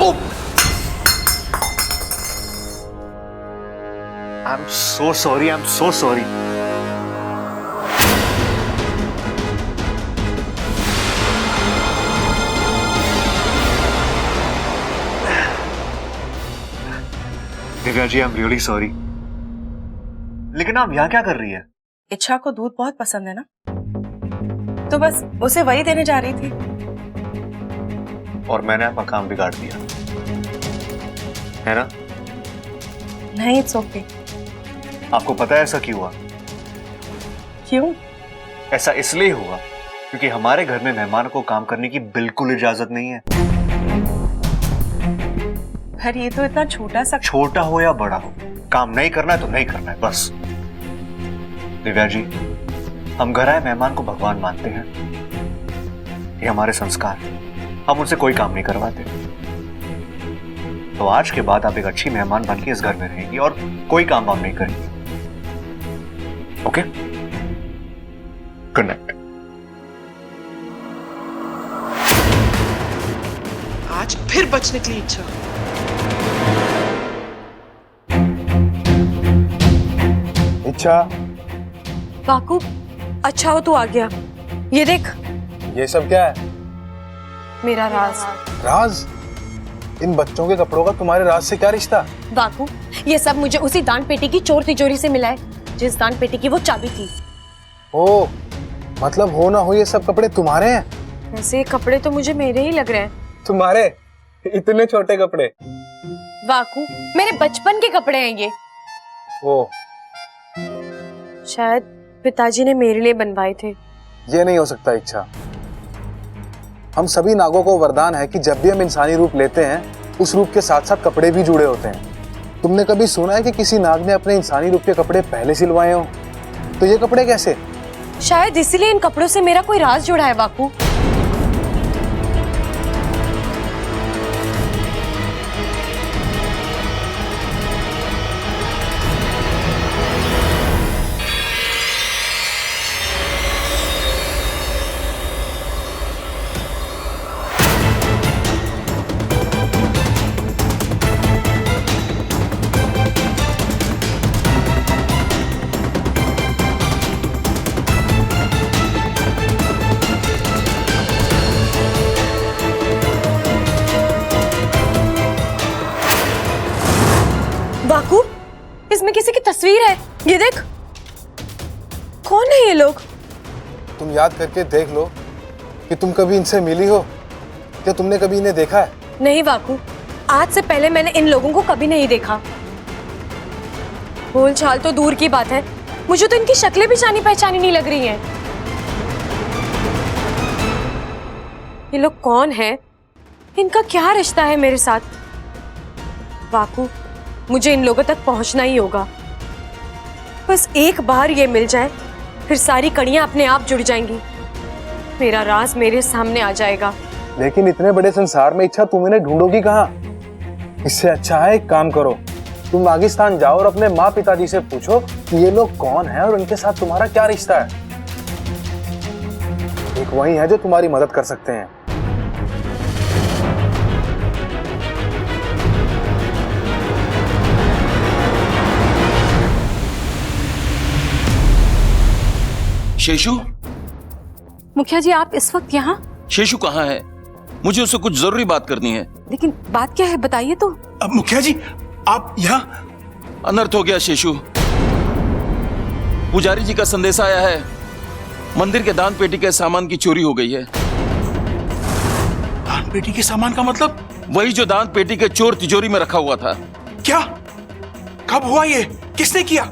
I am so sorry, I am so sorry. Divya ji, I am really sorry. लेकिन आप यहाँ क्या कर रही है? इच्छा को दूध बहुत पसंद है ना, तो बस उसे वही देने जा रही थी। और मैंने आपका काम बिगाड़ दिया है ना? नहीं, इट्स ओके। आपको पता है ऐसा क्यों हुआ? क्यों? ऐसा इसलिए हुआ क्योंकि हमारे घर में मेहमानों को काम करने की बिल्कुल इजाजत नहीं है। पर ये तो इतना छोटा हो या बड़ा हो, काम नहीं करना है तो नहीं करना है, बस। दिव्या जी, हम घर आए मेहमान को भगवान मानते हैं, ये हमारे संस्कार हैं। हम उनसे कोई काम नहीं करवाते। तो आज के बाद आप एक अच्छी मेहमान बन के इस घर में रहेंगी और कोई काम वाम नहीं करेंगी। ओके? Good night. आज फिर बच निकली इच्छा। इच्छा, बाकू, अच्छा हो तू आ गया। ये देख, ये सब क्या है? मेरा राज। राज? इन बच्चों के कपड़ों का तुम्हारे राज से क्या रिश्ता? बाकू, ये सब मुझे उसी दान पेटी की चोर तिजोरी से मिला है, जिस दान पेटी की वो चाबी थी। ओ, मतलब हो ना हो ये सब कपड़े तुम्हारे हैं? वैसे ये कपड़े तो मुझे मेरे ही लग रहे हैं। तुम्हारे? इतने छोटे कपड़े? बाकू, मेरे बचपन के कपड़े हैं ये। ओ, शायद पिताजी ने मेरे लिए बनवाए थे। ये नहीं हो सकता इच्छा। हम सभी नागों को वरदान है कि जब भी हम इंसानी रूप लेते हैं, उस रूप के साथ साथ कपड़े भी जुड़े होते हैं। तुमने कभी सुना है कि किसी नाग ने अपने इंसानी रूप के कपड़े पहले सिलवाए हो? तो ये कपड़े कैसे? शायद इसीलिए इन कपड़ों से मेरा कोई राज जुड़ा है बाकू। बाकू, इसमें किसी की तस्वीर है, ये देख। कौन है ये लोग? तुम याद करके देख लो कि तुम कभी इनसे मिली हो। क्या तुमने कभी इन्हें देखा है? नहीं बाकू, आज से पहले मैंने इन लोगों को कभी नहीं देखा। बोल चाल तो दूर की बात है, मुझे तो इनकी शक्लें भी जानी पहचानी नहीं लग रही हैं। ये लोग कौन है? इनका क्या रिश्ता है मेरे साथ? बाकू, मुझे इन लोगों तक पहुंचना ही होगा। बस एक बार ये मिल जाए, फिर सारी कड़ियां अपने आप जुड़ जाएंगी। मेरा राज मेरे सामने आ जाएगा। लेकिन इतने बड़े संसार में इच्छा तुम इन्हें ढूंढोगी कहाँ? इससे अच्छा है एक काम करो, तुम पाकिस्तान जाओ और अपने माँ पिताजी से पूछो कि ये लोग कौन हैं और उनके साथ तुम्हारा क्या रिश्ता है। एक वही है जो तुम्हारी मदद कर सकते हैं। शेषु? मुखिया जी, आप इस वक्त यहाँ? शेषु कहाँ है? मुझे उससे कुछ जरूरी बात करनी है। लेकिन बात क्या है, बताइए तो। अब मुखिया जी, आप यहाँ? अनर्थ हो गया शेषु। पुजारी जी का संदेश आया है, मंदिर के दान पेटी के सामान की चोरी हो गई है। दान पेटी के सामान का मतलब? वही जो दान पेटी के चोर तिजोरी में रखा हुआ था। क्या? कब हुआ ये? किसने किया?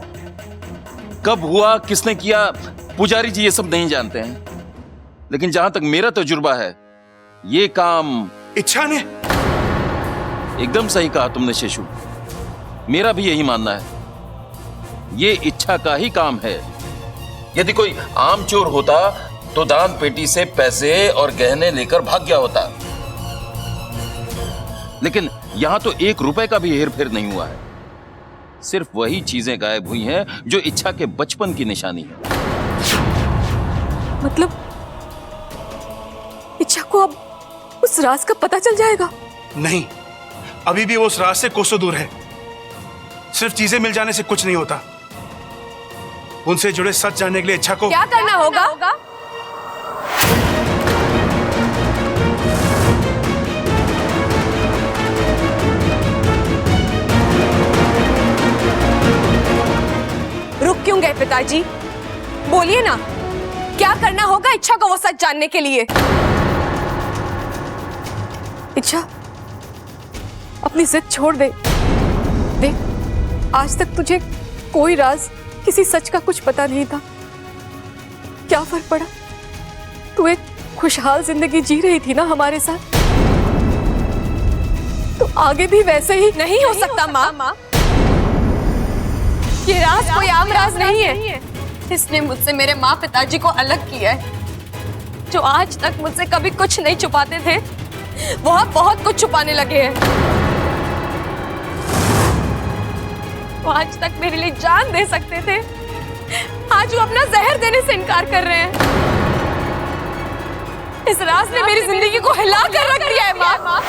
कब हुआ, किसने किया, पुजारी जी ये सब नहीं जानते हैं। लेकिन जहां तक मेरा तजुर्बा है, ये काम इच्छा ने। एकदम सही कहा तुमने शेषु, मेरा भी यही मानना है। ये इच्छा का ही काम है। यदि कोई आम चोर होता तो दान पेटी से पैसे और गहने लेकर भाग गया होता। लेकिन यहां तो 1 रुपए का भी हेरफेर नहीं हुआ है। सिर्फ वही चीजें गायब हुई हैं जो इच्छा के बचपन की निशानी है। मतलब इच्छा को अब उस राज का पता चल जाएगा? नहीं, अभी भी वो उस राज से कोसों दूर है। सिर्फ चीजें मिल जाने से कुछ नहीं होता। उनसे जुड़े सच जानने के लिए इच्छा को क्या करना होगा? रुक क्यों गए पिताजी? बोलिए ना, क्या करना होगा इच्छा को वो सच जानने के लिए? इच्छा, अपनी जिद छोड़ दे। देख, आज तक तुझे कोई राज, किसी सच का कुछ पता नहीं था। क्या फर्क पड़ा? तू एक खुशहाल जिंदगी जी रही थी ना हमारे साथ। तो आगे भी वैसे ही नहीं हो सकता माँ। ये राज कोई आम राज नहीं है। इसने मुझसे मेरे माँ पिताजी को अलग किया है। जो आज तक मुझसे कभी कुछ नहीं छुपाते थे, वो अब बहुत कुछ छुपाने लगे हैं। वो आज तक मेरे लिए जान दे सकते थे, आज वो अपना जहर देने से इनकार कर रहे हैं। इस राज ने मेरी जिंदगी को हिला कर रख दिया है माँ।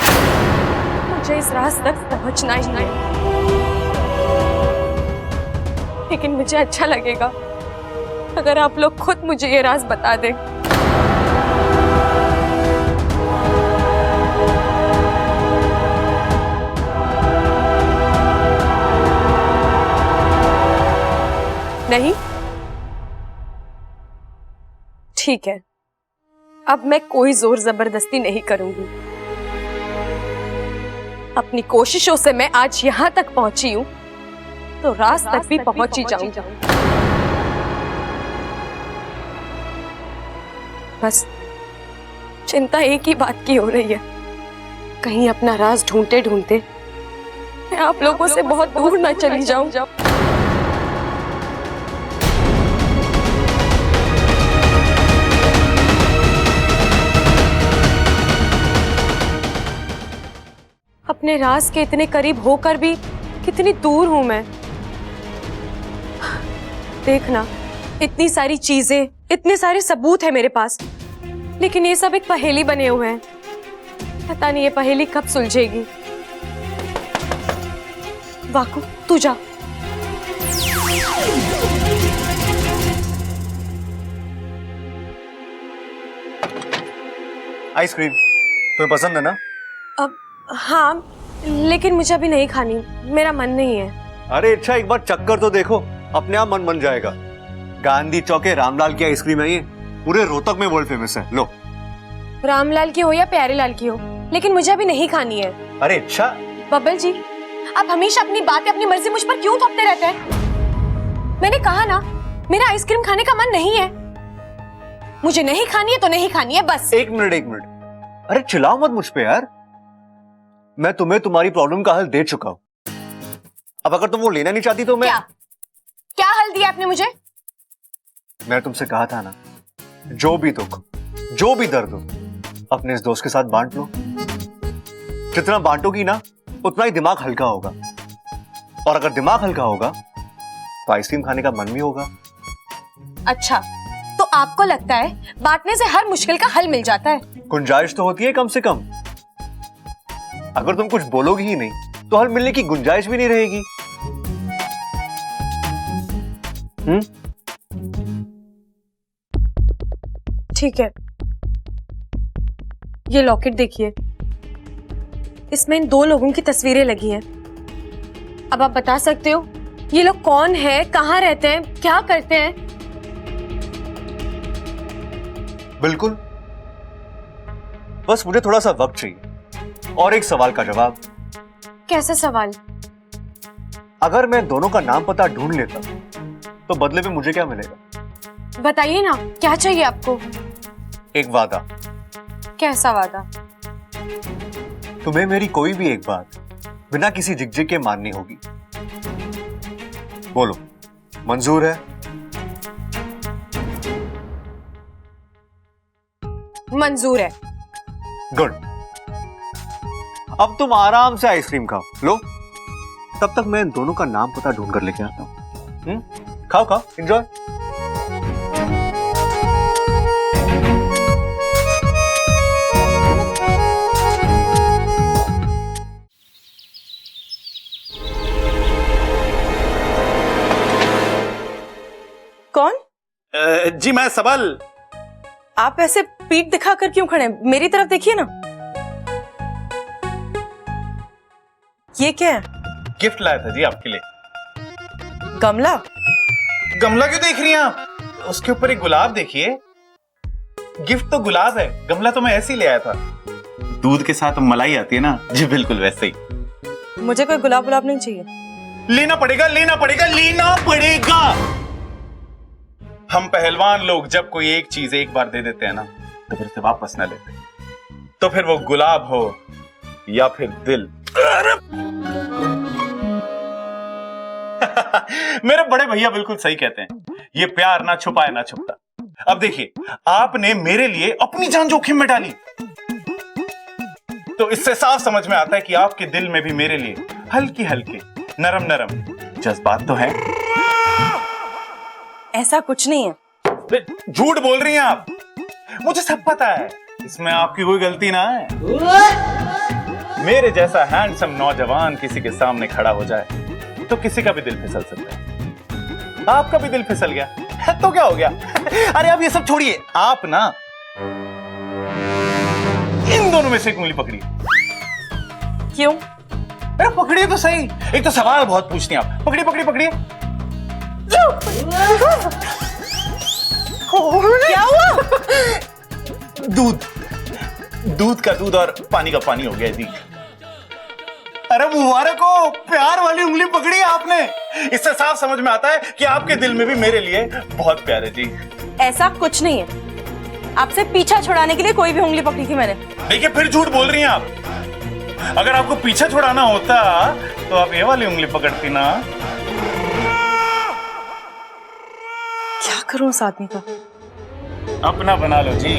मुझे इस राज तक पहुंचना ही नहीं, लेकिन मुझे अच्छा लगेगा अगर आप लोग खुद मुझे ये राज बता दें। नहीं? ठीक है, अब मैं कोई जोर जबरदस्ती नहीं करूंगी। अपनी कोशिशों से मैं आज यहां तक पहुंची हूं, तो राज तक भी पहुंच ही जाऊंगी। बस चिंता एक ही बात की हो रही है, कहीं अपना राज ढूंढते ढूंढते मैं आप लोगों से बहुत दूर ना चली जाऊं। अपने राज के इतने करीब होकर भी कितनी दूर हूं मैं। देखना, इतनी सारी चीजें, इतने सारे सबूत है मेरे पास, लेकिन ये सब एक पहेली बने हुए हैं। पता नहीं ये पहेली कब सुलझेगी। वाकू, तू जा। आइसक्रीम तुम्हें पसंद है ना? अब हाँ, लेकिन मुझे अभी नहीं खानी, मेरा मन नहीं है। अरे अच्छा, एक बार चक्कर तो देखो, अपने आप मन बन जाएगा। गांधी चौक के रामलाल की आइसक्रीम है ये, पूरे रोहतक में वर्ल्ड फेमस है। लो। रामलाल की हो या प्यारेलाल की हो, लेकिन मुझे अभी नहीं खानी है। अरे अच्छा। बब्बल जी, आप हमेशा अपनी बातें, अपनी मर्जी मुझ पर क्यों थोपते रहते हैं? मैंने कहा ना, मेरा आइसक्रीम खाने का मन नहीं है। मुझे नहीं खानी है तो नहीं खानी है, बस। एक मिनट। अरे चिल्लाओ मत मुझ पे यार। मैं तुम्हें तुम्हारी प्रॉब्लम का हल दे चुका हूं। अब अगर तुम वो लेना नहीं चाहती तो मैं क्या हल दिया आपने मुझे? मैं तुमसे कहा था ना, जो भी दुख, जो भी दर्द हो, अपने इस दोस्त के साथ बांट लो। जितना बांटोगी ना, उतना ही दिमाग हल्का होगा, और अगर दिमाग हल्का होगा तो आइसक्रीम खाने का मन भी होगा। अच्छा, तो आपको लगता है बांटने से हर मुश्किल का हल मिल जाता है? गुंजाइश तो होती है कम से कम। अगर तुम कुछ बोलोगी ही नहीं तो हल मिलने की गुंजाइश भी नहीं रहेगी। ठीक है, ये लॉकेट देखिए, इसमें इन दो लोगों की तस्वीरें लगी हैं। अब आप बता सकते हो ये लोग कौन है, कहाँ रहते हैं, क्या करते हैं? बिल्कुल, बस मुझे थोड़ा सा वक्त चाहिए और एक सवाल का जवाब। कैसा सवाल? अगर मैं दोनों का नाम पता ढूंढ लेता तो बदले में मुझे क्या मिलेगा? बताइए ना, क्या चाहिए आपको? एक वादा। कैसा वादा? तुम्हें मेरी कोई भी एक बात बिना किसी झिकझिक के माननी होगी। बोलो, मंजूर है? मंजूर है। गुड। अब तुम आराम से आइसक्रीम खाओ। लो, तब तक मैं इन दोनों का नाम पता ढूंढ कर लेके आता हूं। खाओ खाओ, एंजॉय। जी मैं सबल। आप ऐसे पीठ दिखाकर क्यों खड़े हैं? मेरी तरफ देखिए ना। ये क्या है? गिफ्ट लाया था जी आपके लिए। गमला? गमला क्यों देख रही हैं आप? उसके ऊपर एक गुलाब देखिए। गिफ्ट तो गुलाब है, गमला तो मैं ऐसे ही ले आया था। दूध के साथ मलाई आती है ना जी, बिल्कुल वैसे ही। मुझे कोई गुलाब गुलाब नहीं चाहिए। लेना पड़ेगा, लेना पड़ेगा, लेना पड़ेगा। हम पहलवान लोग जब कोई एक चीज एक बार दे देते हैं ना, तो फिर से वापस ना लेते। तो फिर वो गुलाब हो या फिर दिल। मेरे बड़े भैया बिल्कुल सही कहते हैं, ये प्यार ना छुपाए ना छुपता। अब देखिए, आपने मेरे लिए अपनी जान जोखिम में डाली, तो इससे साफ समझ में आता है कि आपके दिल में भी मेरे लिए हल्की हल्के नरम नरम जज्बात तो है। ऐसा कुछ नहीं है। झूठ बोल रही हैं आप, मुझे सब पता है, इसमें आपकी कोई गलती ना है। मेरे जैसा हैंडसम नौजवान किसी के सामने खड़ा हो जाए तो किसी का भी दिल फिसल सकता है। आपका भी दिल फिसल गया तो क्या हो गया? अरे अब ये सब छोड़िए, आप ना इन दोनों में से एक उंगली पकड़िए। क्यों? अरे पकड़िए तो सही, एक तो सवाल बहुत पूछती हैं आप। पकड़िए पकड़िए पकड़िए। क्या हुआ? दूध का दूध और पानी का पानी हो गया जी। अरे मुबारक हो, प्यार वाली उंगली पकड़ी है आपने। इससे साफ समझ में आता है कि आपके दिल में भी मेरे लिए बहुत प्यार है जी। ऐसा कुछ नहीं है। आपसे पीछा छुड़ाने के लिए कोई भी उंगली पकड़ी थी मैंने। देखिए फिर झूठ बोल रही हैं आप। अगर आपको पीछा छुड़ाना होता तो आप ये वाली उंगली पकड़ती ना। क्या करूं उस आदमी का? अपना बना लो जी।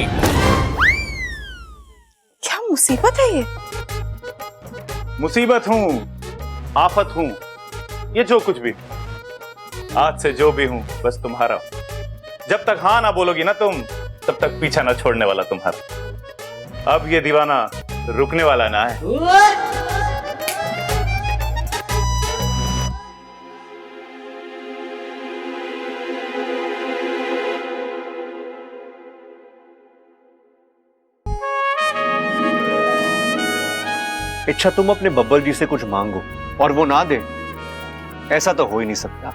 क्या मुसीबत है ये? मुसीबत हूं, आफत हूं, ये जो कुछ भी, आज से जो भी हूं बस तुम्हारा। जब तक हाँ ना बोलोगी ना तुम, तब तक पीछा ना छोड़ने वाला तुम्हारा। अब ये दीवाना रुकने वाला ना है। इच्छा तुम अपने बब्बर जी से कुछ मांगो और वो ना दे, ऐसा तो हो ही नहीं सकता।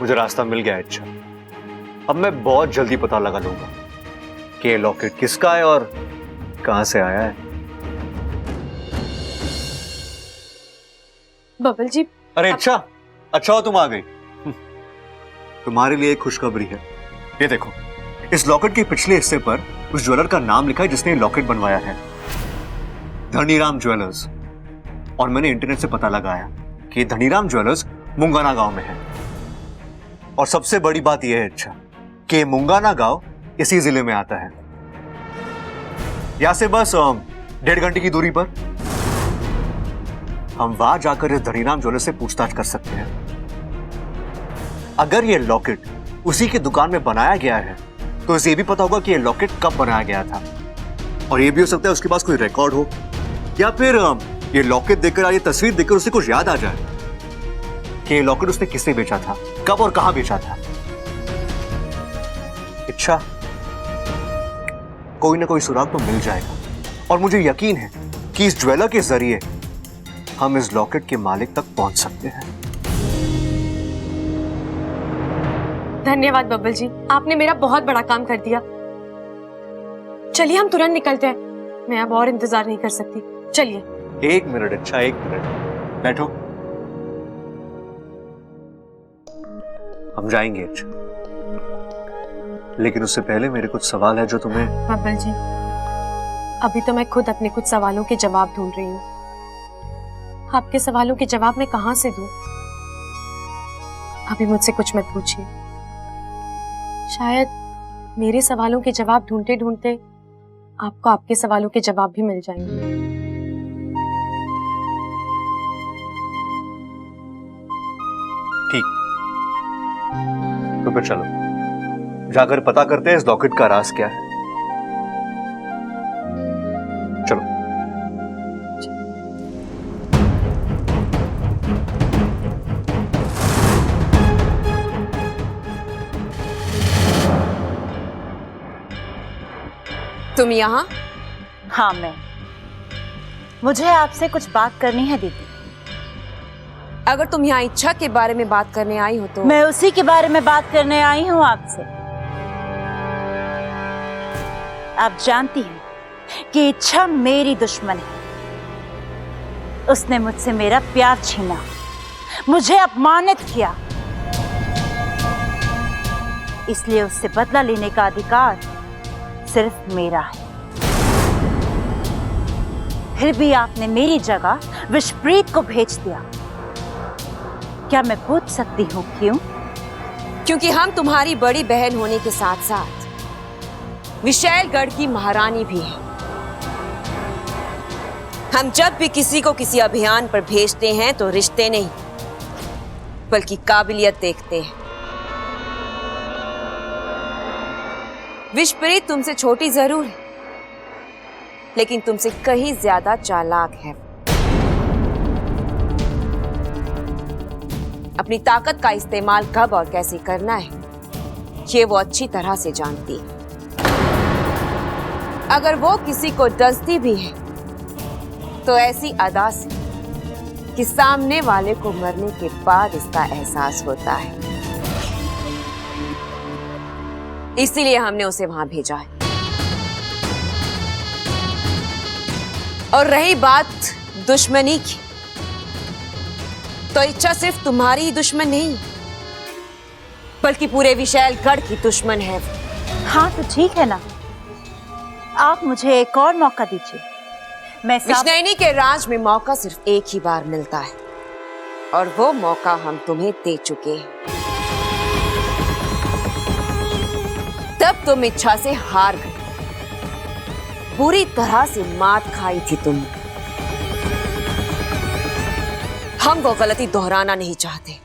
मुझे रास्ता मिल गया इच्छा। अब मैं बहुत जल्दी पता लगा लूंगा कि ये लॉकेट किसका है और कहां से आया है। बबल जी। अरे इच्छा, अच्छा हो तुम आ गई। तुम्हारे लिए एक खुशखबरी है। ये देखो, इस लॉकेट के पिछले हिस्से पर उस ज्वेलर का नाम लिखा है जिसने लॉकेट बनवाया है, धनीराम ज्वेलर्स। और मैंने इंटरनेट से पता लगाया कि धनीराम ज्वेलर्स मुंगाना गांव में है। और सबसे बड़ी बात यह है इच्छा कि मुंगाना गांव इसी जिले में आता है, यहां से बस 1.5 घंटे की दूरी पर। हम वहां जाकर इस धनीराम ज्वेलर्स से पूछताछ कर सकते हैं। अगर यह लॉकेट उसी की दुकान में बनाया गया है तो इसे भी पता होगा कि यह लॉकेट कब बनाया गया था। और यह भी हो सकता है उसके पास कोई रिकॉर्ड हो, या फिर ये लॉकेट देखकर या ये तस्वीर देखकर उसे कुछ याद आ जाए कि ये लॉकेट उसने किसे बेचा था, कब और कहां बेचा था। इच्छा, कोई ना कोई सुराग तो मिल जाएगा और मुझे यकीन है कि इस ज्वेलर के जरिए हम इस लॉकेट के मालिक तक पहुंच सकते हैं। धन्यवाद बबल जी, आपने मेरा बहुत बड़ा काम कर दिया। चलिए हम तुरंत निकलते हैं, मैं अब और इंतजार नहीं कर सकती। चलिए। 1 मिनट अच्छा, 1 मिनट बैठो। हम जाएंगे अच्छा, लेकिन उससे पहले मेरे कुछ सवाल है जो तुम्हें। बबल जी, अभी तो मैं खुद अपने कुछ सवालों के जवाब ढूंढ रही हूँ। आपके सवालों के जवाब मैं कहां से दूं? अभी मुझसे कुछ मत पूछिए। शायद मेरे सवालों के जवाब ढूंढते ढूंढते आपको आपके सवालों के जवाब भी मिल जाएंगे। ठीक, तो फिर चलो। जाकर पता करते हैं इस लॉकेट का राज क्या है। चलो। तुम यहाँ? हाँ मैं। मुझे आपसे कुछ बात करनी है दीदी। अगर तुम यहाँ इच्छा के बारे में बात करने आई हो तो मैं उसी के बारे में बात करने आई हूँ आपसे। आप जानती हैं कि इच्छा मेरी दुश्मन है। उसने मुझसे मेरा प्यार छीना, मुझे अपमानित किया, इसलिए उससे बदला लेने का अधिकार सिर्फ मेरा है। फिर भी आपने मेरी जगह विशप्रीत को भेज दिया। क्या मैं पूछ सकती हूँ क्यों? क्योंकि हम तुम्हारी बड़ी बहन होने के साथ साथ विशैलगढ़ की महारानी भी हैं। हम जब भी किसी को किसी अभियान पर भेजते हैं तो रिश्ते नहीं बल्कि काबिलियत देखते हैं। विशप्रीत तुमसे छोटी जरूर है लेकिन तुमसे कहीं ज्यादा चालाक है। अपनी ताकत का इस्तेमाल कब और कैसे करना है ये वो अच्छी तरह से जानती है। अगर वो किसी को डसती भी है तो ऐसी अदा से कि सामने वाले को मरने के बाद इसका एहसास होता है। इसीलिए हमने उसे वहां भेजा है। और रही बात दुश्मनी की, तो इच्छा सिर्फ तुम्हारी ही दुश्मन नहीं बल्कि पूरे विशैलगढ़ की दुश्मन है। हाँ तो ठीक है ना, आप मुझे एक और मौका दीजिए। मैं विष्णुनी के राज में मौका सिर्फ एक ही बार मिलता है और वो मौका हम तुम्हें दे चुके हैं। तब तुम इच्छा से हार गए, बुरी तरह से मात खाई थी तुमने। हम वो गलती दोहराना नहीं चाहते।